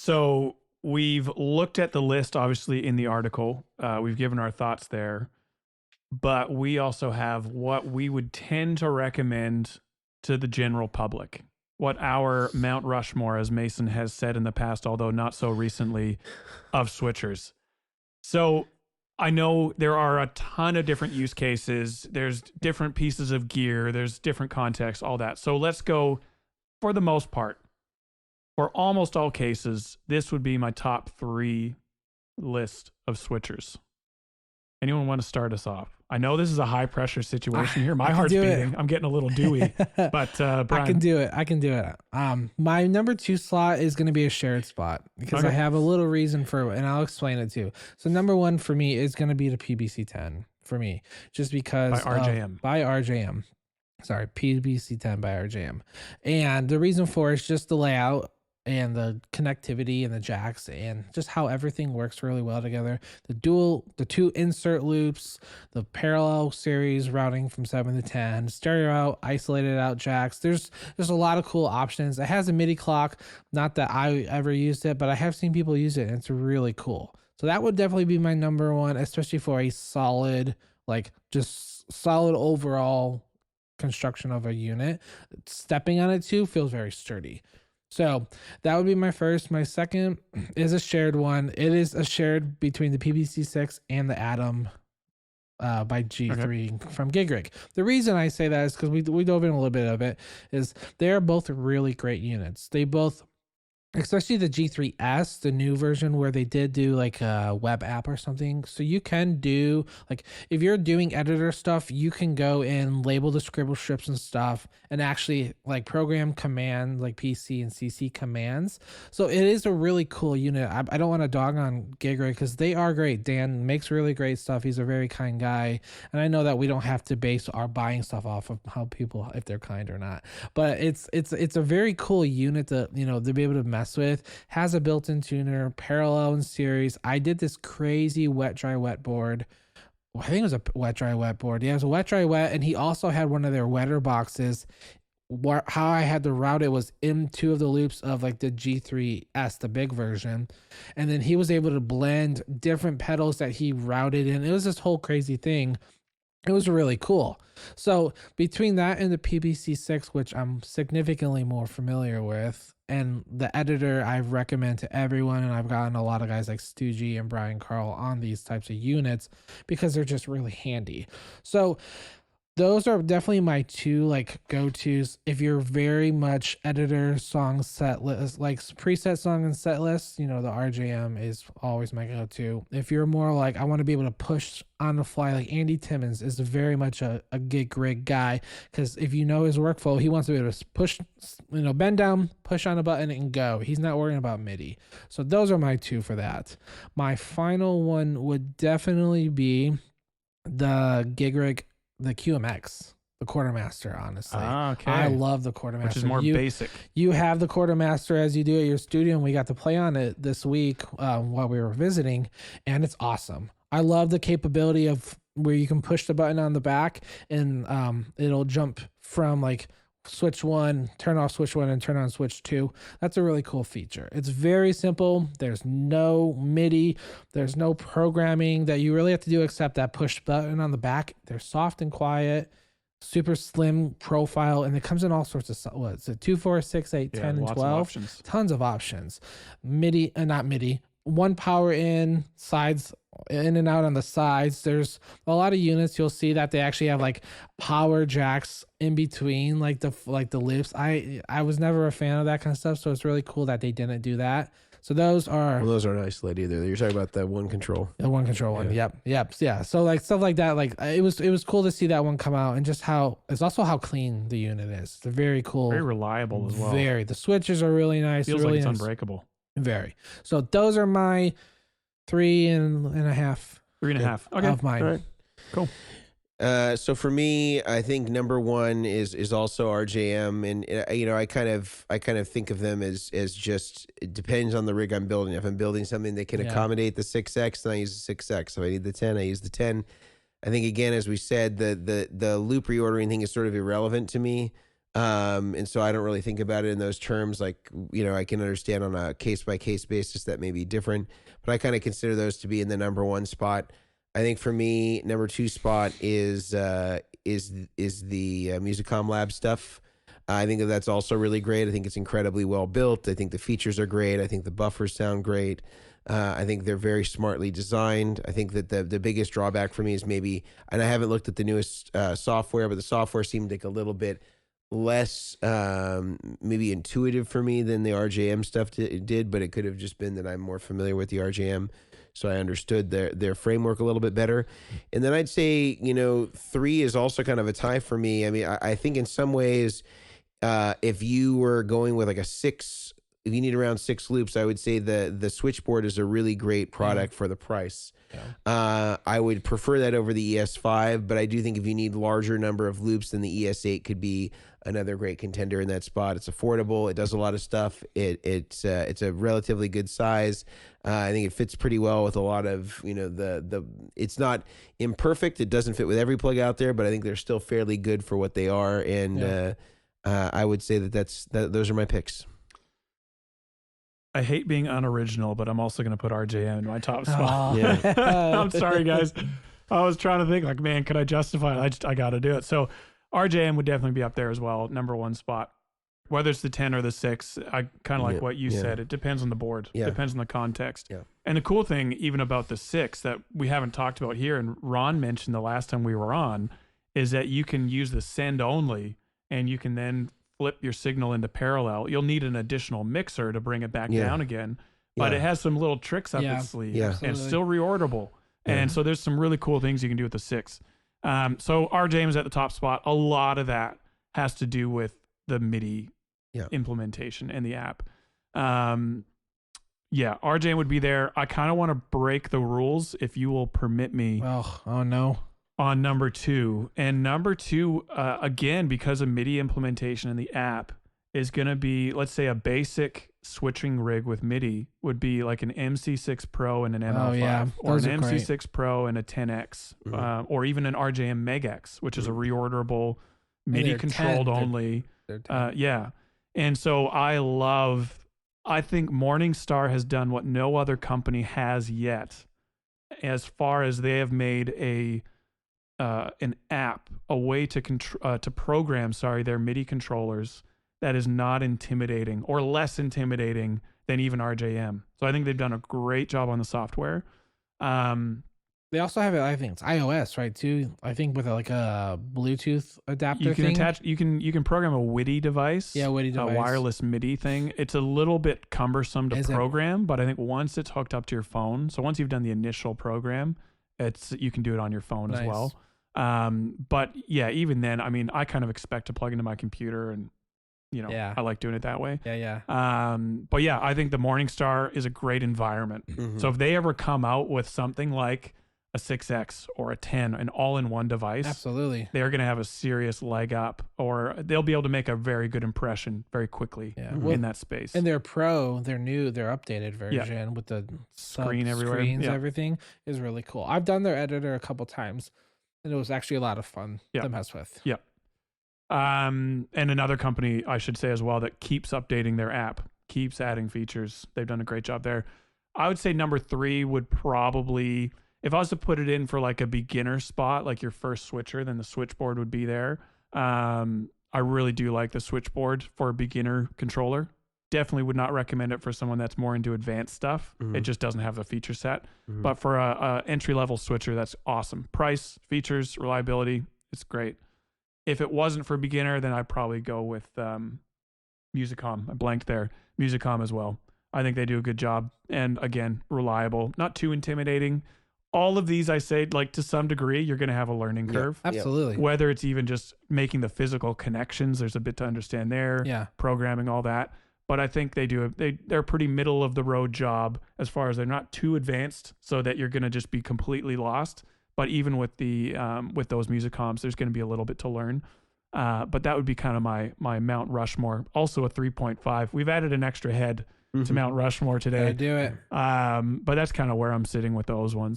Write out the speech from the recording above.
So we've looked at the list, obviously, in the article. We've given our thoughts there, but we also have what we would tend to recommend to the general public. What our Mount Rushmore, as Mason has said in the past, although not so recently, of switchers. So I know there are a ton of different use cases. There's different pieces of gear. There's different contexts, all that. So let's go, for the most part, for almost all cases, this would be my top 3 list of switchers. Anyone want to start us off? I know this is a high pressure situation here. My heart's beating. I'm getting a little dewy, but Brian. I can do it. My number 2 slot is going to be a shared spot because I have a little reason for it, and I'll explain it too. So number 1 for me is going to be the PBC 10 for me, just because by RJM. Sorry, PBC 10 by RJM. And the reason for it is just the layout and the connectivity and the jacks and just how everything works really well together. The 2 insert loops, the parallel series routing from 7 to 10, stereo out, isolated out jacks. There's a lot of cool options. It has a MIDI clock. Not that I ever used it, but I have seen people use it and it's really cool. So that would definitely be my number 1, especially for a solid, just solid overall construction of a unit. Stepping on it too feels very sturdy. So that would be my first. My second is a shared one. It is a shared between the PBC6 and the Atom by G3 from GigRig. The reason I say that is because we dove in a little bit of it, is they're both really great units. They both, especially the G3S, the new version where they did do like a web app or something. So you can do, if you're doing editor stuff, you can go and label the scribble strips and stuff and actually program commands like PC and CC commands. So it is a really cool unit. I don't want to dog on GigRig because they are great. Dan makes really great stuff. He's a very kind guy. And I know that we don't have to base our buying stuff off of how people, if they're kind or not, but it's a very cool unit to be able to mess with. Has a built-in tuner, parallel and series. I did this crazy wet dry wet board. I think it was a wet dry wet board. Yeah, it was a wet dry wet, and he also had one of their wetter boxes. How I had to route it was in 2 of the loops of the G3S, the big version, and then he was able to blend different pedals that he routed in. It was this whole crazy thing. It was really cool. So between that and the PBC6, which I'm significantly more familiar with, and the editor I recommend to everyone, and I've gotten a lot of guys like Stu G and Brian Carl on these types of units because they're just really handy. So those are definitely my 2 go-tos. If you're very much editor, song, set list, preset song and set list, the RJM is always my go-to. If you're more I want to be able to push on the fly, Andy Timmons is very much a GigRig guy, because if you know his workflow, he wants to be able to push, bend down, push on a button and go. He's not worrying about MIDI. So those are my 2 for that. My final one would definitely be the GigRig, the QMX, the Quartermaster, honestly. Okay. I love the Quartermaster. Which is more basic. You have the Quartermaster as you do at your studio, and we got to play on it this week while we were visiting, and it's awesome. I love the capability of where you can push the button on the back, and it'll jump from switch 1, turn off switch 1, and turn on switch 2. That's a really cool feature. It's very simple. There's no MIDI. There's no programming that you really have to do except that push button on the back. They're soft and quiet, super slim profile, and it comes in all sorts of, 2, 4, 6, 8, 10, and 12. Tons of options. MIDI, not MIDI. 1 power in, sides in and out on the sides. There's a lot of units you'll see that they actually have power jacks in between the loops. I was never a fan of that kind of stuff, so it's really cool that they didn't do that. So those aren't isolated either. You're talking about that one control. The one control one. Yep. Yeah. So stuff like that. It was cool to see that one come out, and just it's also how clean the unit is. It's very cool. Very reliable as well. The switches are really nice. Feels really it's nice. Unbreakable. Very. So those are my 3.5. 3.5. Okay. Of mine. All right. Cool. So for me, I think number 1 is also RJM, and I kind of think of them as just, it depends on the rig I'm building. If I'm building something that can accommodate the 6X, then I use the 6X. If I need the 10, I use the 10. I think, again, as we said, the loop reordering thing is sort of irrelevant to me. And so I don't really think about it in those terms. Like, I can understand on a case by case basis that may be different, but I kind of consider those to be in the number one spot. I think for me, number two spot is the Musicom Lab stuff. I think that's also really great. I think it's incredibly well built. I think the features are great. I think the buffers sound great. I think they're very smartly designed. I think that the biggest drawback for me is maybe, and I haven't looked at the newest software, but the software seemed like a little bit less maybe intuitive for me than the RJM stuff did, but it could have just been that I'm more familiar with the RJM, so I understood their framework a little bit better. And then I'd say, 3 is also kind of a tie for me. I mean, I think in some ways, if you were going with like if you need around 6 loops, I would say the switchboard is a really great product for the price. Yeah. I would prefer that over the ES5, but I do think if you need larger number of loops, then the ES8 could be another great contender in that spot. It's affordable. It does a lot of stuff. It's a relatively good size. I think it fits pretty well with a lot of, it's not imperfect. It doesn't fit with every plug out there, but I think they're still fairly good for what they are. And I would say those are my picks. I hate being unoriginal, but I'm also going to put RJM in my top spot. Oh. Yeah. I'm sorry, guys. I was trying to think like, man, could I justify it? I got to do it. So RJM would definitely be up there as well. Number one spot, whether it's the 10 or the 6, I kind of like what you said. It depends on the board. Yeah. Depends on the context. Yeah. And the cool thing, even about the 6 that we haven't talked about here, and Ron mentioned the last time we were on, is that you can use the send only, and you can then flip your signal into parallel. You'll need an additional mixer to bring it back down again, but it has some little tricks up its sleeve, and it's still reorderable. And so there's some really cool things you can do with the 6. So RJM is at the top spot. A lot of that has to do with the MIDI implementation and the app. RJM would be there. I kind of want to break the rules, if you will permit me. Oh no. On number 2. And number 2, again, because of MIDI implementation in the app, is going to be, let's say, a basic switching rig with MIDI would be like an MC6 Pro and an ML5, or an MC6 Pro and a 10X, or even an RJM MegX, which is a reorderable MIDI controlled only. And so I think Morningstar has done what no other company has yet, as far as they have made an app, a way to program their MIDI controllers that is not intimidating, or less intimidating than even RJM. So I think they've done a great job on the software. They also have it, I think it's iOS, right, too? I think with like a Bluetooth adapter you can program a WIDI device. Yeah, WIDI device. A wireless MIDI thing. It's a little bit cumbersome to program, but I think once it's hooked up to your phone, so once you've done the initial program, you can do it on your phone as well. But yeah, even then, I mean, I kind of expect to plug into my computer, and I like doing it that way. But yeah, I think the Morningstar is a great environment. So if they ever come out with something like a 6X or a 10, an all-in-one device, absolutely, they're going to have a serious leg up, or they'll be able to make a very good impression very quickly in that space. And their Pro, their updated version with the screen everywhere, everything is really cool. I've done their editor a couple times, and it was actually a lot of fun to mess with. And another company, I should say as well, that keeps updating their app, keeps adding features. They've done a great job there. I would say number 3 would probably, if I was to put it in for like a beginner spot, like your first switcher, then the switchboard would be there. I really do like the switchboard for a beginner controller. Definitely would not recommend it for someone that's more into advanced stuff. It just doesn't have a feature set. But for a entry-level switcher, that's awesome. Price, features, reliability, it's great. If it wasn't for a beginner, then I'd probably go with Musicom. I blanked there. Musicom as well. I think they do a good job. And again, reliable, not too intimidating. All of these, I say, like to some degree, you're going to have a learning curve. Absolutely. Whether it's even just making the physical connections, there's a bit to understand there. Programming, all that. But I think they're a pretty middle of the road job, as far as they're not too advanced so that you're going to just be completely lost. But even with with those Musicoms, there's going to be a little bit to learn. But that would be kind of my Mount Rushmore. Also a 3.5. We've added an extra head to Mount Rushmore today. I do it. But that's kind of where I'm sitting with those ones.